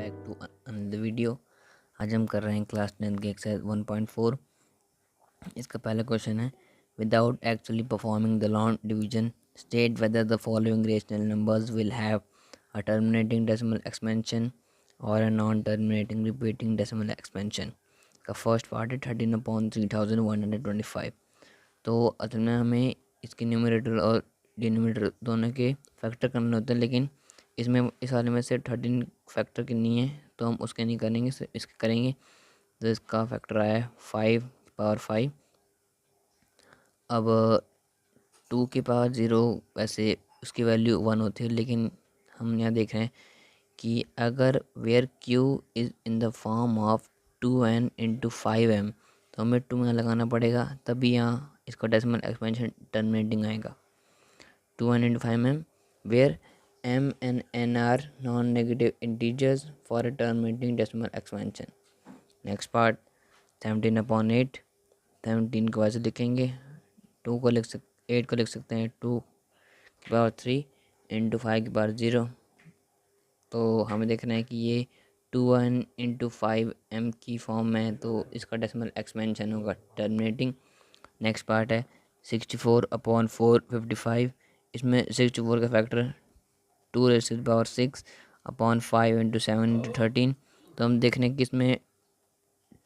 Back to another video. आज हम कर रहे हैं क्लास 10 के एक्सरसाइज 1.4। इसका पहला क्वेश्चन है, without actually performing the long division state whether the following rational numbers will have a terminating decimal expansion और a non terminating repeating decimal expansion. का फर्स्ट पार्ट है 13/3125। तो असल में हमें इसके न्यूमरेटर और डिनोमिनेटर दोनों के फैक्टर करने होते हैं, लेकिन इसमें इस वाले में से 13 फैक्टर करनी है तो हम उसके नहीं करेंगे, सिर्फ इसके करेंगे। तो इसका फैक्टर आया है 5 पावर 5। अब 2 की पावर 0, वैसे उसकी वैल्यू 1 होती है, लेकिन हम यहाँ देख रहे हैं कि अगर where q is in the form of 2n into 5m तो हमें 2 यहाँ लगाना पड़ेगा, तभी यहाँ इसका डेसिमल एक्सपेंशन टर्मिनेटिंग आएगा। 2n into 5m where m and n are non-negative integers for a terminating decimal expansion. Next part 17/8। 17 को ऐसे लिखेंगे, 2 को लिख 8 को लिख सकते हैं 2 की पावर 3 इंटू 5 की पावर 0। तो हमें देखना है कि ये 2n इंटू 5m की फॉर्म में है, तो इसका डेसिमल एक्सपेंशन होगा टर्मिनेटिंग। नेक्स्ट पार्ट है 64/455। इसमें 64 का फैक्टर 2⁻6 अपॉन 5 इंटू 7 इंटू 13। तो हम देख रहे हैं कि इसमें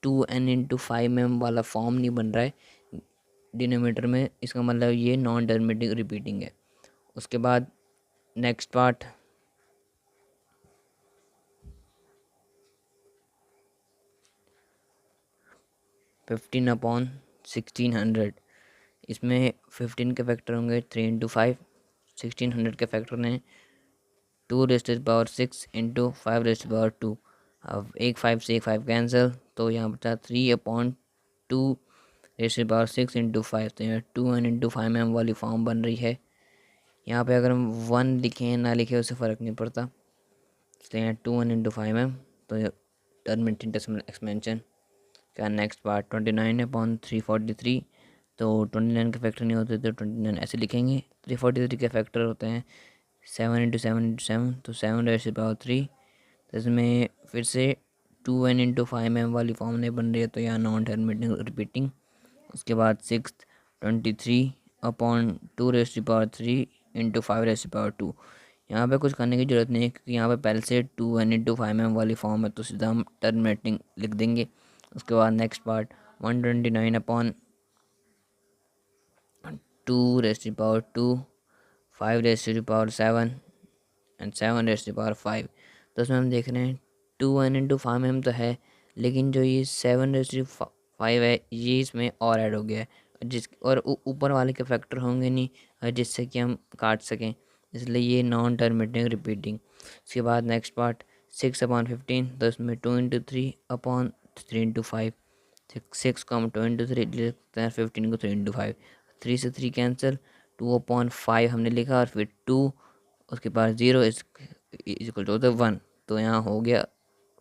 2n इंटू 5m वाला फॉर्म नहीं बन रहा है डिनोमिनेटर में, इसका मतलब ये नॉन टर्मिनेटिंग रिपीटिंग है। उसके बाद नेक्स्ट पार्ट 15/1600। इसमें 15 के फैक्टर होंगे 3 इंटू 5। 1600 के फैक्टर ने 2⁻6 इंटू 5⁻2। अब एक 5 से एक 5 कैंसिल, तो यहाँ बचा 3/2⁻6 इंटू 5। तो यहाँ 2n इंटू 5m वाली फॉर्म बन रही है। यहाँ पे अगर हम 1 लिखें ना लिखें उससे फ़र्क नहीं पड़ता। तो यहाँ 2n इंटू 5m, तो टर्मिनेटिंग डेसिमल एक्सपेंशन का नेक्स्ट पार्ट 29/343। तो 29 के फैक्टर नहीं होते तो 29 ऐसे लिखेंगे। 343 के फैक्टर होते हैं 7 इंटू 7 इंटू 7, तो 7⁻3। तो इसमें फिर से 2n इंटू 5m वाली फॉर्म नहीं बन रही है, तो यहाँ नॉन टर्मिनेटिंग रिपीटिंग। उसके बाद 6/23/2⁻3 इंटू 5⁻2। यहाँ पे कुछ करने की ज़रूरत नहीं है, क्योंकि यहाँ पे पहले से 2n इंटू 5m वाली फॉर्म है, तो सीधा हम टर्मिनेटिंग लिख देंगे। उसके बाद नेक्स्ट पार्ट 129/2⁻2 5⁻7 एंड 7�5। तो उसमें हम देख रहे हैं 2n इंटू 5m तो है, लेकिन जो ये 7�5 है ये इसमें और ऐड हो गया है, और ऊपर वाले के फैक्टर होंगे नहीं जिससे कि हम काट सकें, इसलिए ये नॉन टर्मिनेटिंग रिपीटिंग। उसके बाद नेक्स्ट पार्ट 6/15। तो इसमें 2 इंटू 3 अपॉन 3 इंटू 5। 6 को हम 2 इंटू 3 लिख सकते हैं, 15 को 3 इंटू 5। 3 से 3 कैंसिल, 2/5 हमने लिखा और फिर 2 उसके पास 0 इज इक्वल टू 1। तो यहाँ हो गया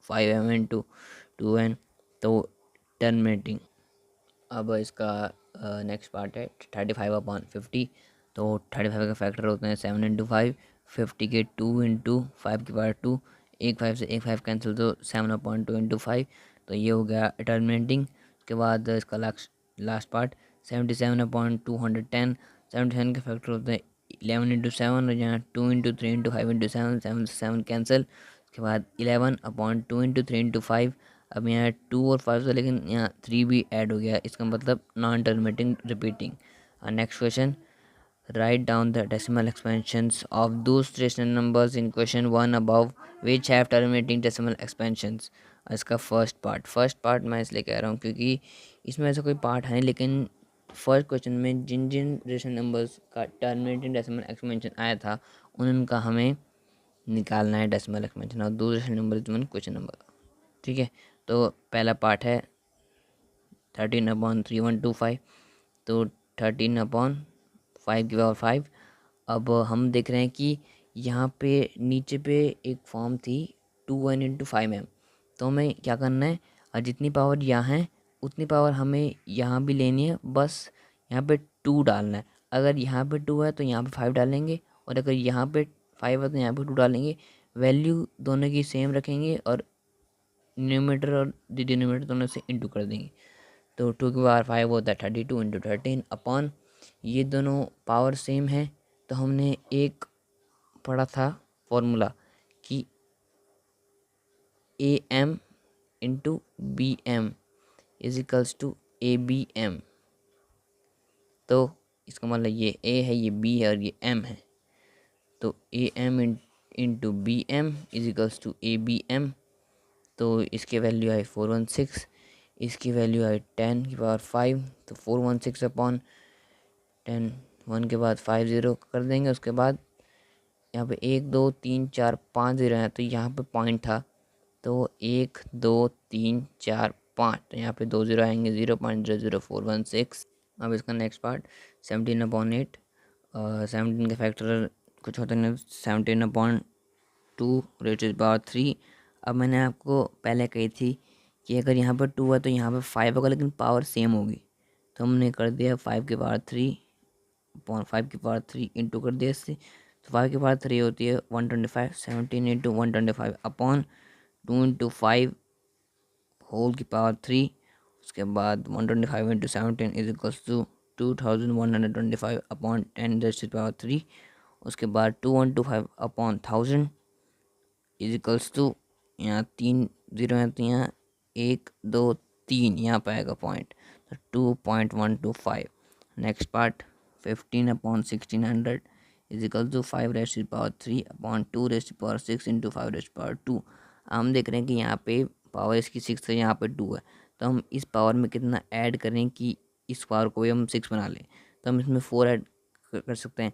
5m इंटू 2n, तो टर्मिनेटिंग। अब इसका नेक्स्ट पार्ट है 35/50। तो 35 का फैक्टर होते हैं 7 इंटू 5। 50 के 2 इंटू 5 की पावर 2। एक 5 से एक 5 कैंसिल, तो 7/2 इंटू 5। तो ये हो गया टर्मिनेटिंग। उसके बाद इसका लास्ट पार्ट 77/210। 77 के फैक्टर होते हैं 11 इंटू 7, और यहाँ 2 इंटू 3 इंटू 5 इंटू 7, 7 से 7 कैंसिल। उसके बाद 11/2 इंटू 3 इंटू 5। अब यहाँ 2 और 5 था, लेकिन यहाँ 3 भी ऐड हो गया, इसका मतलब non terminating repeating. Next question, write down the decimal expansions of those rational numbers in question 1 above which have terminating decimal expansions. इसका फर्स्ट पार्ट मैं इसलिए कह रहा हूँ क्योंकि इसमें ऐसा कोई पार्ट है नहीं, लेकिन फर्स्ट क्वेश्चन में जिन जिन रेशनल नंबर्स का टर्मिनेटिंग डेसिमल एक्सपेंशन आया था उनका हमें निकालना है डेसिमल एक्सपेंशन, और दो रेशनल नंबर क्वेश्चन नंबर। ठीक है, तो पहला पार्ट है 13/3125। तो 13/5 की पावर 5। अब हम देख रहे हैं कि यहाँ पे नीचे पे एक फॉर्म थी 2n इंटू 5m। तो हमें क्या करना है, और जितनी पावर यहाँ है उतनी पावर हमें यहाँ भी लेनी है, बस यहाँ पे 2 डालना है। अगर यहाँ पे 2 है तो यहाँ पे 5 डालेंगे, और अगर यहाँ पे 5 है तो यहाँ पे 2 डालेंगे। वैल्यू दोनों की सेम रखेंगे और न्यूमरेटर और डिनोमिनेटर दोनों से इंटू कर देंगे। तो 2 की पावर 5 होता है 32 इंटू 13 अपॉन, ये दोनों पावर सेम है तो हमने एक पढ़ा था फॉर्मूला कि a m into b m is equals to a b m. तो इसका मतलब ये ए है, ये बी है और ये एम है। तो a m into b m is equals to a b m. तो इसकी वैल्यू आई 416, इसकी वैल्यू आई 10 की पावर 5। तो 416 अपॉन 10, 1 के बाद 5 ज़ीरो कर देंगे। उसके बाद यहाँ पे 1 2 3 4 5 ज़ीरो हैं, तो यहाँ पे पॉइंट था तो 1 2 3 4 5, तो यहाँ पे 2 ज़ीरो आएंगे, 0.00416। अब इसका नेक्स्ट पार्ट 17/8। 17 के फैक्टर कुछ होते हैं 17/2 रेटेड टू पावर 3। अब मैंने आपको पहले कही थी कि अगर यहाँ पर 2 है तो यहाँ पर 5 होगा, लेकिन पावर सेम होगी। तो हमने कर दिया 5 की पावर 3 अपॉन 5 की पावर 3 इंटू कर दिया इससे। तो 5 की पावर 3 होती है 125, 17 इंटू 125 अपॉन 2 इंटू 5 होल की पावर 3। उसके बाद 125 into 17 is equals to 2125 upon 10 raise to power 3। उसके बाद 2125 अपॉन 1000 इज इक्वल्स टू, यहाँ 3 ज़ीरो हैं तो यहाँ 1 2 3 यहाँ पर आएगा पॉइंट, तो 2.125। Next part 15/1600 is equal to 5 raise to power 3 upon 2 raise to power 6 into 5 raise to power 2। हम देख रहे हैं कि यहाँ पे पावर इसकी 6 है, यहाँ पे 2 है, तो हम इस पावर में कितना ऐड करें कि इस पावर को भी हम 6 बना लें। तो हम इसमें 4 ऐड कर सकते हैं।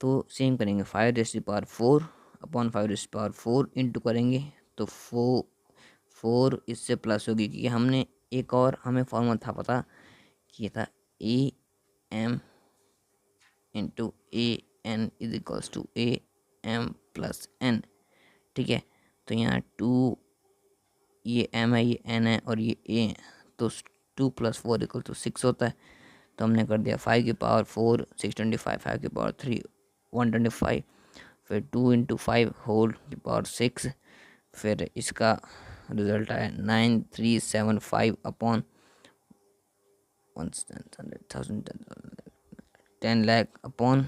तो सेम करेंगे 5 raise to power 4 upon 5 raise to power 4 into करेंगे तो 4 इससे प्लस होगी, क्योंकि हमने एक और हमें फॉर्मूला था पता कि ये था a m into a n is equals to a m plus n. ठीक है, तो यहाँ 2, ये एम है, ये एन है और ये ए है, तो 2 + 4 = 6 होता है। तो हमने कर दिया 5 की पावर 4 625, 5 की पावर 3 125, फिर 2 इंटू 5 होल की पावर 6, फिर इसका रिजल्ट आया 9375 upon 10 lakh upon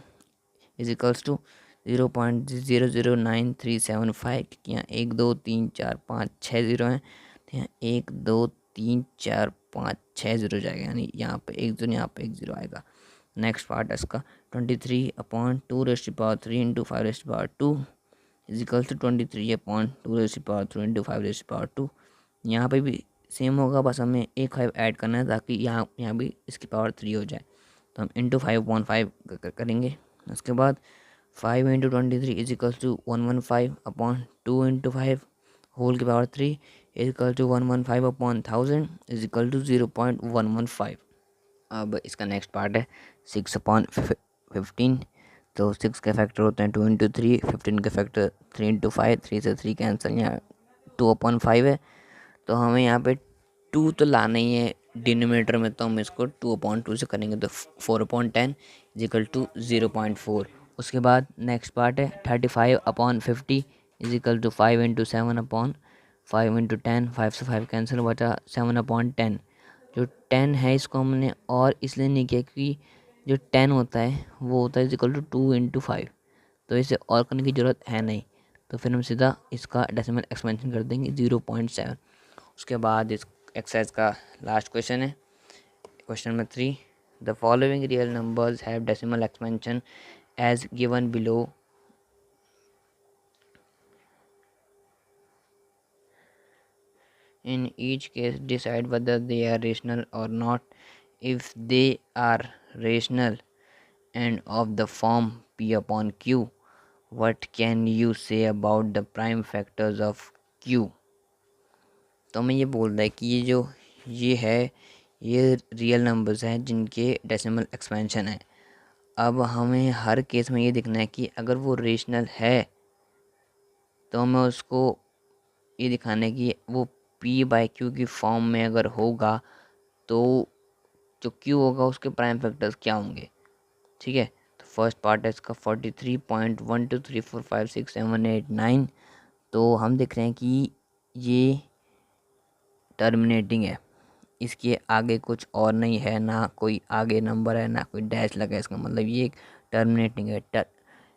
is equals to 0.009375। यहाँ 1 2 3 4 5 6 ज़ीरो हैं, तो यहाँ 1 2 3 4 5 6 ज़ीरो जाएगा, यानी यहाँ पे 1 ज़ीरो, यहाँ पे 1 ज़ीरो आएगा। नेक्स्ट पार्ट है इसका 23/2 raise to power 3 into 5 raise to power 2 is equals to 23/2 raise to power 3 into 5 raise to power 2। यहाँ पे भी सेम होगा, बस हमें एक 5 ऐड करना है ताकि यहाँ भी इसकी पावर 3 हो जाए। तो हम इंटू 5/5 करेंगे। उसके बाद 5 into 23 is equals to 115 upon 2 into 5 whole की power 3 is equal to 115 upon 1000 is equal to 0.115। अब इसका नेक्स्ट पार्ट है 6/15। तो 6 के फैक्टर होते हैं 2 इंटू 3, 15 के फैक्टर 3 इंटू 5, 3 से 3 कैंसिल, यहाँ 2/5 है। तो हमें यहाँ पे 2 तो लाना ही है डिनोमिनेटर में, तो हम इसको 2/2 से करेंगे, तो 4/10 इज इक्वल टू 0.4। उसके बाद नेक्स्ट पार्ट है 35/50 is equal to 5 into 7 upon 5 into 10, 5 से 5 कैंसिल, बचा 7/10। जो 10 है इसको हमने और इसलिए नहीं किया क्योंकि जो 10 होता है वो होता है इज इक्वल टू 2 इंटू 5, तो इसे और करने की ज़रूरत है नहीं। तो फिर हम सीधा इसका डेसिमल एक्सपेंशन कर देंगे 0.7। उसके बाद इस एक्सरसाइज का लास्ट क्वेश्चन है question number 3। The following real numbers have decimal expansion as given below. In each case, decide whether they are rational or not. If they are rational and of the form P upon Q, what can you say about the prime factors of Q? तो हमें ये बोल रहा है कि ये है ये रियल नंबर्स हैं जिनके डेसिमल एक्सपेंशन है। अब हमें हर केस में ये देखना है कि अगर वो रेशनल है तो हमें उसको ये दिखाना है कि वो P/Q की फॉर्म में अगर होगा तो जो Q होगा उसके प्राइम फैक्टर्स क्या होंगे। ठीक है, तो फर्स्ट पार्ट है इसका 43.123456789। तो हम देख रहे हैं कि ये टर्मिनेटिंग है, इसके आगे कुछ और नहीं है, ना कोई आगे नंबर है ना कोई डैश लगा है, इसका मतलब ये एक टर्मिनेटिंग है।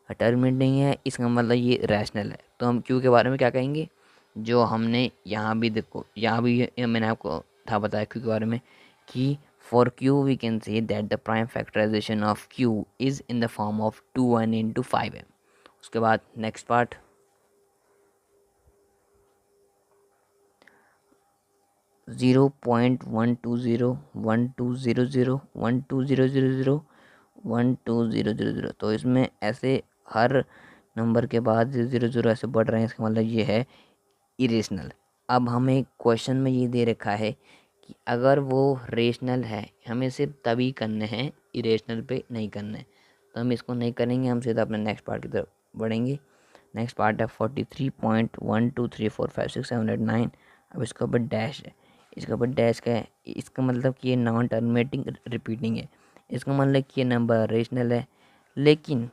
टर्मिनेटिंग है इसका मतलब ये रैशनल है। तो हम क्यू के बारे में क्या कहेंगे, जो हमने यहाँ भी देखो, यहाँ भी मैंने आपको था बताया क्यू के बारे में कि for q we can say that the prime factorization of q is in the form of 2n into 5m। उसके बाद नेक्स्ट पार्ट 0.120 तो इसमें ऐसे हर नंबर के बाद 0 ऐसे बढ़ रहे हैं, इसका मतलब ये है इरेशनल। अब हमें क्वेश्चन में ये दे रखा है कि अगर वो रेशनल है हमें सिर्फ तभी करने हैं, इरेशनल पे नहीं करने, तो हम इसको नहीं करेंगे, हम सीधा अपने नेक्स्ट पार्ट की तरफ बढ़ेंगे। नेक्स्ट पार्ट है 43.123456789। अब इसके ऊपर डैश है, इसके ऊपर डैश का है, इसका मतलब कि ये नॉन टर्मिनेटिंग रिपीटिंग है, इसका मतलब कि ये नंबर रेशनल है। लेकिन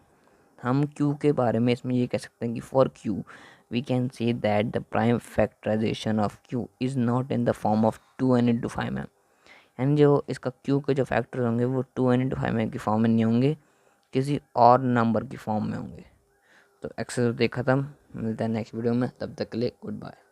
हम क्यू के बारे में इसमें ये कह सकते हैं कि for q we can say that the prime factorization of q is not in the form of 2n into 5m। यानी जो इसका क्यू के जो फैक्टर होंगे वो 2n इंटू 5m की फॉर्म में नहीं होंगे, किसी और नंबर की फॉर्म में होंगे। तो एक्सरसाइज खत्म, मिलता है नेक्स्ट वीडियो में, तब तक के लिए गुड बाय।